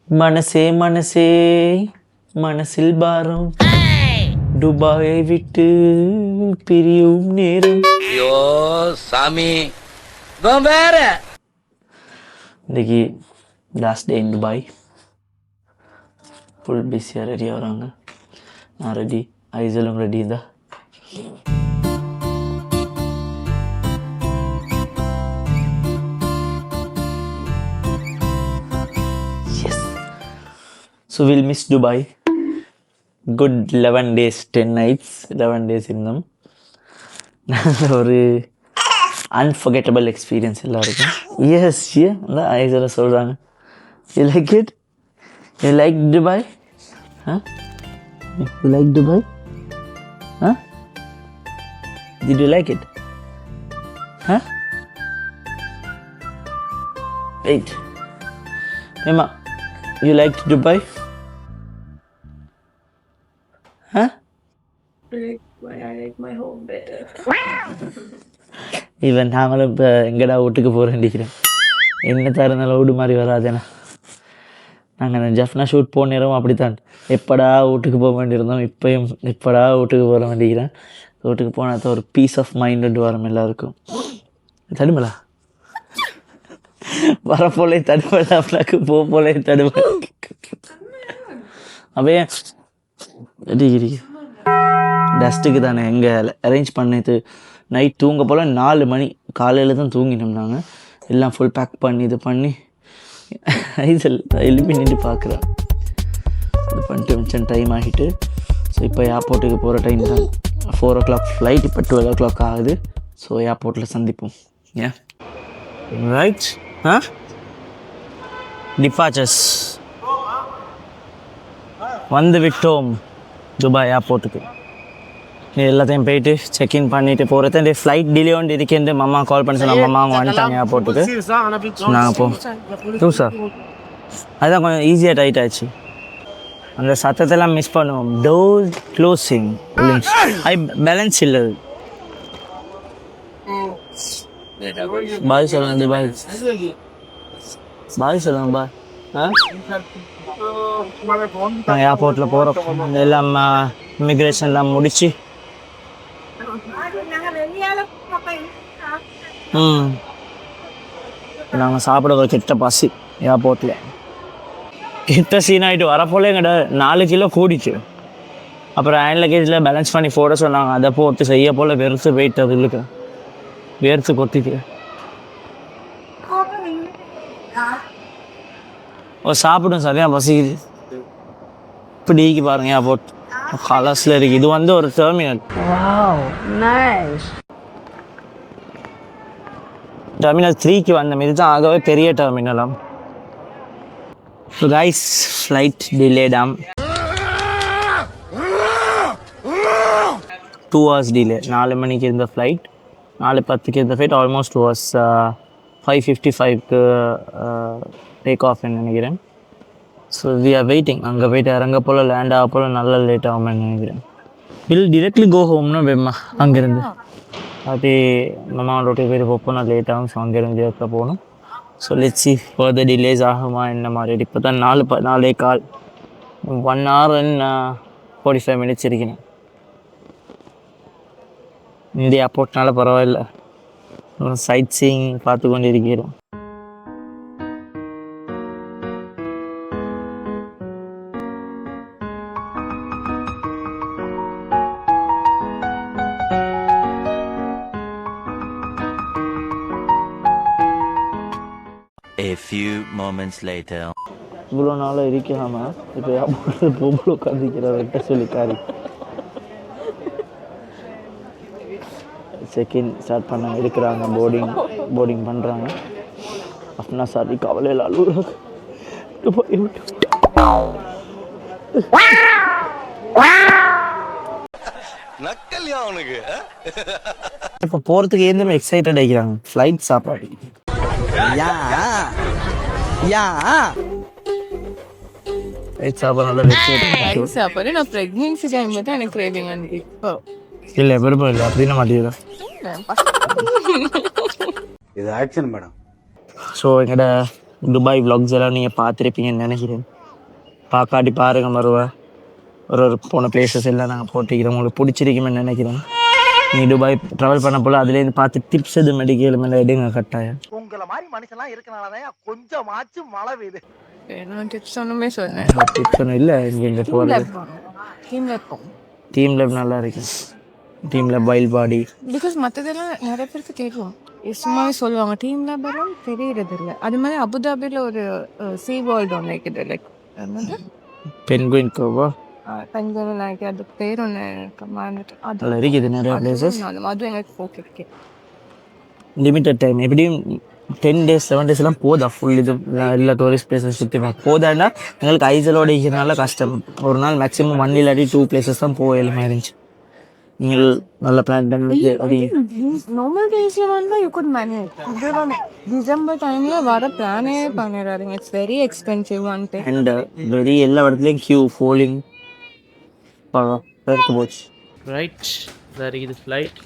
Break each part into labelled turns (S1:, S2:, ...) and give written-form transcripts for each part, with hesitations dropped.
S1: மனசே மனசே மனசில் பாரம் துபாயை விட்டு பிரியும் நேரம்.
S2: ஐயோ சாமி வேற
S1: இன்னைக்கு லாஸ்ட் டே இன் துபாய். ஃபுல் பிஸியாக ரெடியாக வராங்க. நான் ரெடி, ஐசலும் ரெடி தான். So we'll miss Dubai. Good 11 days, 10 nights, 11 days இருந்தோம். ஒரு unforgettable experience எல்லாருக்கும். Yes, yeah, அதான் ஐசரை சொல்கிறாங்க. You like it? You like Dubai? Huh? You like Dubai? Huh? Did you like it? Huh? Wait. Mama, you liked Dubai? Huh?
S3: I like my home better.
S1: Even நாங்களும் இப்போ எங்கடா வீட்டுக்கு போகிறேன். என்ன தருந்தாலும் வீடு மாதிரி வராதேண்ணா. நாங்கள் ஜஃப்னா ஷூட் போன நேரம் அப்படித்தான், எப்படா வீட்டுக்கு போக வேண்டியிருந்தோம். இப்போயும் எப்படா வீட்டுக்கு போக வேண்டிக்கிறேன். வீட்டுக்கு போனால் தான் ஒரு பீஸ் ஆஃப் மைண்ட் வரும் எல்லாருக்கும். தடுமலா வர போலே தடுமலா, அப்படின்னாக்கு போலே தடுமலா. அப்படியே டிகிரி டஸ்ட்டுக்கு தானே எங்கே அரேஞ்ச் பண்ணிட்டு நைட் தூங்க போல் 4 மணி காலையில் தான் தூங்கினோம். நாங்கள் எல்லாம் ஃபுல் பேக் பண்ணி இது பண்ணி ஐசல் எழுப்பி நின்று பார்க்குறேன். இது பண்ணிட்டு மிச்சம் டைம் ஆகிட்டு. ஸோ இப்போ ஏர்போர்ட்டுக்கு போகிற டைம் தான். 4 o'clock ஃப்ளைட், இப்போ 12 o'clock ஆகுது. ஸோ ஏர்போர்ட்டில் சந்திப்போம். ஏன் ரைட் டிபார்ச்சர்ஸ் வந்து விட்டோம் துபாய் ஏர்போர்ட்டுக்கு. எல்லாத்தையும் போயிட்டு செக்இன் பண்ணிட்டு போகிறது. இந்த ஃப்ளைட் டிலே ஒன்று இருக்கேன். மாமா கால் பண்ணி சொன்னாங்க, மாமா அவங்க வந்துட்டாங்க ஏர்போர்ட்டுக்கு. நாங்கள் போ சார் அதுதான் கொஞ்சம் ஈஸியாக டைட் ஆச்சு. அந்த சத்தத்தெல்லாம் மிஸ் பண்ணுவோம். டோர் க்ளோசிங் பேலன்ஸ் இல்லை. பாய் சொல்லுங்க, பாய் பாய் சொல்லுங்க பாய். நாங்கள் ஏர்போர்ட்டில் போகிறோம். எல்லாம் இமிக்ரேஷன்லாம் முடிச்சு நாங்கள் சாப்பிட ஒரு கெட்ட பசி. ஏர்போர்ட்டில் கெட்ட சீன் ஆகிட்டு வரப்போல எங்கிட்ட 4 கிலோ கூடிச்சு. அப்புறம் ஹேண்ட் லக்கேஜில் பேலன்ஸ் பண்ணி போட சொன்னாங்க. அதை போட்டு செய்ய போல் வெறுத்து போயிட்டு அது இல்லைக்கு வேர்த்து கொட்டிட்டு. சாப்பிடும் சரியா பசிக்குது. இப்படிக்கு பாருங்க ஏர்போர்ட் கலர்ஸில் இருக்குது. இது வந்து ஒரு டெர்மினல். டெர்மினல் 3க்கு வந்தோம். இதுதான் ஆகவே பெரிய டெர்மினலாம். ஸோ கைஸ், ஃப்ளைட் டிலேடாம். 2 hours டிலே. 4 மணிக்கு இருந்த ஃப்ளைட் 4:10க்கு இருந்த ஃப்ளைட் ஆல்மோஸ்ட் 2 hours. 5:55க்கு டேக் ஆஃப் நினைக்கிறேன். So we are waiting. அங்கே போய்ட்டு இறங்க போல் லேண்ட் ஆக போல் நல்லா லேட் ஆகும்னு நினைக்கிறேன். வில் டிரெக்ட்லி கோ ஹோம்னு வேமா அங்கேருந்து அப்படியே மாமாவோட வீட்டுக்கு போய்ட்டு போப்போம். நான் லேட் ஆகும். ஸோ அங்கேருந்து டிரெக்டாக போகணும். So let's see further delays ஆகுமா என்ன மாதிரி. இப்போ தான் 4:15 1 hour and 45 minutes இருக்கணும். இந்த ஏர்போர்ட்னால பரவாயில்ல, சைட் சீயிங் பார்த்து கொண்டு இருக்கிறோம்.
S2: A few moments later.
S1: இவ்வளோ நாளாக இருக்காம இப்போ ஏர்போர்ட்டில் பொம்பளை உட்காந்துக்கிறார்கிட்ட சொல்லிக்காரு. செக்இன் ஸ்டார்ட் பண்ண இருக்கிறாங்க. போர்டிங் பண்ணுறாங்க. அப்படின்னா சாரி கவலையில் அழுகுறாங்க. இப்போ போகிறதுக்கு எதுவுமே எக்ஸைட்டட் ஆகிக்கிறாங்க. ஃப்ளைட் சாப்பாடு
S3: சாப்பாடு நான் பிரெக்னன்சி டைம்ல தான் எனக்கு கிரேவிங் வந்து. இப்போ
S1: இல்லை விருப்பம் இல்லை அப்படின்னு மாட்டேங்குது.
S4: இது ஆக்ஷன் மேடம்.
S1: ஸோ எங்களோட துபாய் vlogs எல்லாம் நீங்கள் பார்த்துருப்பீங்கன்னு நினைக்கிறேன். பார்க்காட்டி பாருங்க மறுவா ஒரு போன பிளேசஸ் எல்லாம் நாங்கள் போட்டிக்கிறோம். உங்களுக்கு பிடிச்சிருக்குமே நினைக்கிறேன். நீ துபாய் ட்ராவல் பண்ண போல அதுலேருந்து பார்த்து டிப்ஸ் எது மெடிக்கல் மேலே எடுங்க கட்டாயம்.
S4: உங்களை மாதிரி மனுஷன்லாம் இருக்கனாலதான் கொஞ்சமாச்சும் மழை பெய்யுது.
S3: நான் டிப்ஸ் ஒன்றுமே சொன்னேன்.
S1: டிப்ஸ் ஒன்றும் இல்லை. இங்கே போகிறது
S3: டீமில் இருப்போம்.
S1: டீம் லேப் நல்லா இருக்கு. Team lab wild body.
S3: Because மற்றதெல்லாம் நிறைய பேருக்கு தெரியும், சும்மாவே சொல்லுவாங்க. டீம் லேபெல்லாம் தெரியறது இல்லை. அது மாதிரி அபுதாபியில் ஒரு சீ வேர்ல்டு ஒன்று இருக்குது. லைக் என்னது
S1: பென்குயின் கோவா
S3: பெண்கள் நினைக்க அது பேர் ஒன்று மறந்துட்டு.
S1: அதில் இருக்குது நிறைய பிளேசஸ்.
S3: அதுவும் எங்களுக்கு ஓகே.
S1: லிமிட்டட் டைம் எப்படியும் 10 days 7 days எல்லாம் போதா ஃபுல் இது எல்லா டூரிஸ்ட் பிளேசஸ் சுற்றி போதாண்டா. எங்களுக்கு ஐசலோட இருக்கிறனால கஷ்டம். ஒரு நாள் மேக்ஸிமம் 1 இல்லாட்டி 2 places தான் போகலுமே இருந்துச்சு. நீங்கள் நல்ல பிளான் பண்ணி
S3: நார்மல் டேஸில் வந்து யூ குட் மேனேஜ். டிசம்பர் டைமில் வர பிளானே பண்ணிடாதீங்க. இட்ஸ் வெரி எக்ஸ்பென்சிவ் வந்துட்டு.
S1: அண்ட் வெரி எல்லா இடத்துலையும் கியூ ஃபோலிங் பெருத்து போச்சு. ரைட், இதாக இருக்குது ஃப்ளைட்.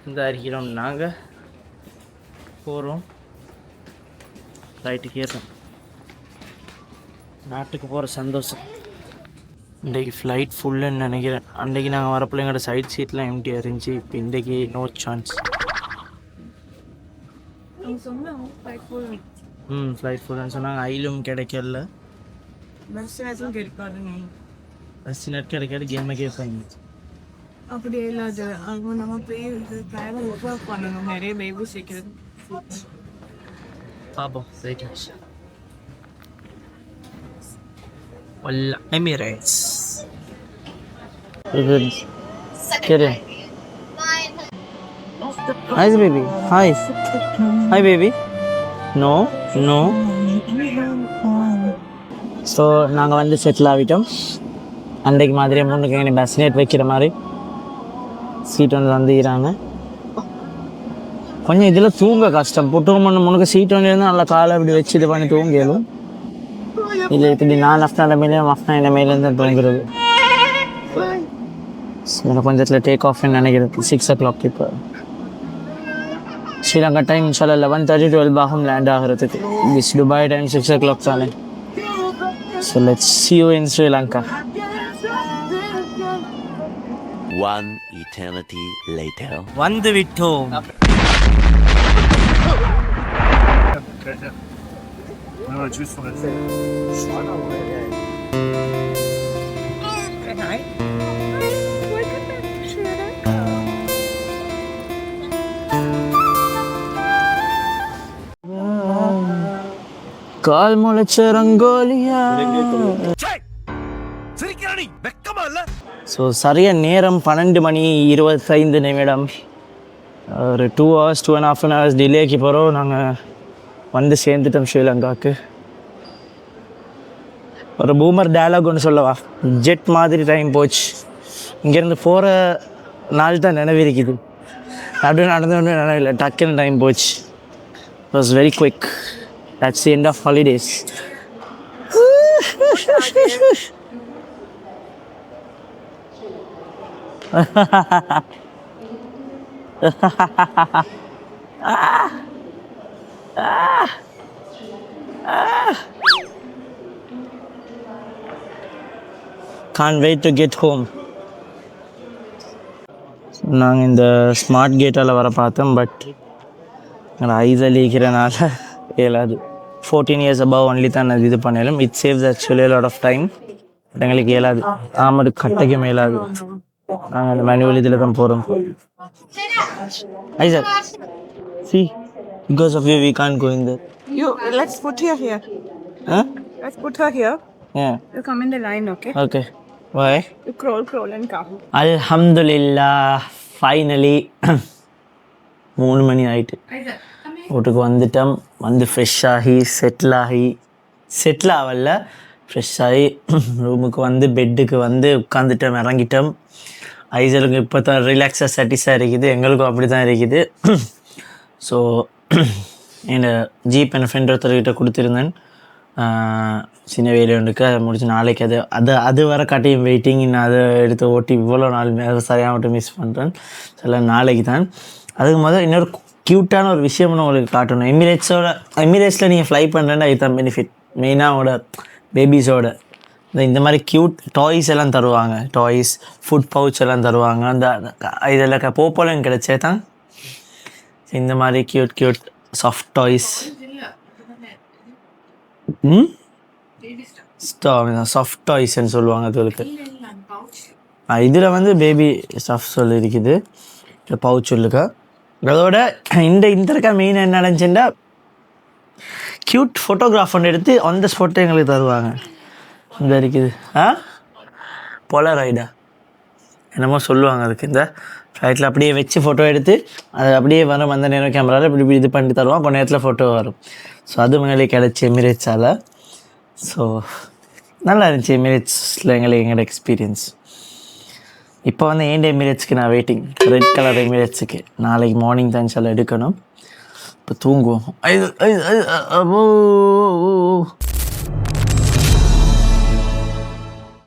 S1: இந்த இருக்கிறோம் நாங்கள் போகிறோம். ஃப்ளைட்டுக்கு ஏறுறோம். நாட்டுக்கு போகிற சந்தோஷம். இன்றைக்கி ஃப்ளைட் ஃபுல்லுன்னு நினைக்கிறேன். அன்றைக்கி நாங்கள் வரப்பில் எங்களோட சைட் சீட்லாம் எம்டியாக இருந்துச்சு. இப்போ இன்றைக்கி நோ சான்ஸ். ஃப்ளைட் ஃபுல்லுன்னு சொன்னாங்க. ஐலும் கிடைக்கல. பஸ் நெட் கிடைக்காது. கேமை கேட்பாங்க.
S3: அப்படி இல்லாது அவங்க நம்ம போய் ட்ராவல் ஒர்க் பண்ணணும். நிறைய பேபி சீக்கிரம்
S1: பார்ப்போம். Right, ولا Emirates. Get in. Hi baby. Hi. Hi baby. No. So நாங்கள் வந்து செட்டில் ஆகிட்டோம். அன்றைக்கு மாதிரியே முன்னுக்கு எங்கள் பஸ்னேட் வைக்கிற மாதிரி சீட் வந்து வந்துக்கிறாங்க. கொஞ்சம் இதில் தூங்க கஷ்டம். புட்டு முன்னுக்கு சீட் வந்து இருந்தால் நல்லா காலை அப்படி வச்சு இது பண்ணி தூங்கிடும். இல்லை இப்படி நான் லெஃப்ட் மேலேயும் மஃப்னா என்ன மேலேருந்து தூங்குறது. எனக்கு கொஞ்சத்தில் டேக் ஆஃப்னு நினைக்கிறது 6 o'clock. இப்போ ஸ்ரீலங்கா டைம் இன்ஷால்லா 11:30 12 ஆகும் லேண்ட் ஆகிறதுக்கு. திஸ் துபாய் டைம் 6 o'clock தானே. So let's see you in Sri Lanka.
S2: One eternity later.
S1: வந்து விட்டோம். கால் முளைச்ச ரங்கோலியா. ஸோ சரியாக நேரம் 12:25. ஒரு 2 hours 2.5 hours டிலேக்கு போகிறோம். நாங்கள் வந்து சேர்ந்துட்டோம் ஸ்ரீலங்காவுக்கு. ஒரு பூமர் டயலாக் ஒன்று சொல்லவா? ஜெட் மாதிரி டைம் போச்சு. இங்கேருந்து போகிற நாள் தான் நினைவிருக்குது. அப்படியே நடந்து ஒன்று நினைவில்லை. டக்குன்னு டைம் போச்சு. It was very quick. That's the end of holidays. Can't wait to get home. நாங்கள் இந்த ஸ்மார்ட் கேட்டால் வர பார்த்தோம். பட் எங்களை ஐஸில் இருக்கிறனால இயலாது. 14 years above ஒன்லி தான் அது இது பண்ணலும். It saves actually lot of time. But எங்களுக்கு இயலாது. ஆமாடு கட்டைக்கு மேலாது. நாங்கள் அந்த மேனுவல் இதில் தான் போகிறோம். I sir see because of you we can't go in there.
S3: Let's put her here. Let's put her here.
S1: Yeah.
S3: You come in the line, okay?
S1: Okay. Why?
S3: You crawl and come.
S1: Alhamdulillah, finally 3 மணி ஆயிட்டு வீட்டுக்கு வந்துட்டோம். வந்து fresh ஆகி settle ஆகல fresh ஆகி ரூமுக்கு வந்து பெட்டுக்கு வந்து உட்காந்துட்டோம், இறங்கிட்டோம். ஐசலுக்கு இப்போ தான் ரிலாக்ஸாக சாட்டிஸாக இருக்குது. எங்களுக்கும் அப்படி தான் இருக்குது. ஸோ என்னோட ஜீப் என் ஃப்ரெண்ட் ஒருத்தர்கிட்ட கொடுத்துருந்தேன். சின்ன வேலையுண்டுக்கு அதை முடிச்சு நாளைக்கு அது வர காட்டியும் வெயிட்டிங். நான் அதை எடுத்து ஓட்டி இவ்வளோ நாள் சரியாக மட்டும் மிஸ் பண்ணுறேன். சில நாளைக்கு தான். அதுக்கு முதல் இன்னொரு க்யூட்டான ஒரு விஷயம் உங்களுக்கு காட்டணும். எமிரேட்ஸில் நீங்கள் ஃப்ளை பண்ணுறேன்னா இதுதான் பெனிஃபிட். மெயினாக அவங்களோட பேபிஸோட இந்த மாதிரி க்யூட் டாய்ஸ் எல்லாம் தருவாங்க. டாய்ஸ், ஃபுட் பவுச் எல்லாம் தருவாங்க. அந்த இதில் போப்போலன்னு கிடைச்சே தான் இந்த மாதிரி க்யூட் சாஃப்ட் டாய்ஸ். சாஃப்ட் டாய்ஸ்ன்னு சொல்லுவாங்க அதுகளுக்கு. இதில் வந்து பேபி ஸ்டஃப் சொல்லி இருக்குது பவுச் உள்ளுக்கா. அதோட இந்த இருக்க மெயின் என்ன நடந்துச்சுன்னா க்யூட் ஃபோட்டோகிராஃப் ஒன்று எடுத்து அந்த ஸ்பாட்டை எங்களுக்கு தருவாங்க. இந்த இருக்குது போலராய்டா என்னமோ சொல்லுவாங்க அதுக்கு. இந்த ஃப்ளைட்டில் அப்படியே வச்சு ஃபோட்டோ எடுத்து அது அப்படியே வரும். அந்த நேரம் கேமராவில் இப்படி இது பண்ணிட்டு தருவான். கொஞ்ச நேரத்தில் ஃபோட்டோ வரும். ஸோ அது எங்களுக்கு கிடச்சி எமிரேட்ஸால். ஸோ நல்லா இருந்துச்சு எமிரேட்ஸில் எங்களோட எக்ஸ்பீரியன்ஸ். இப்போ வந்து ஏன் எமிரேட்ஸ்க்கு நான் வெயிட்டிங், ரெட் கலர் எமிரேட்ஸுக்கு. நாளைக்கு மார்னிங் தான் சொல்ல எடுக்கணும். இப்போ தூங்குவோம்.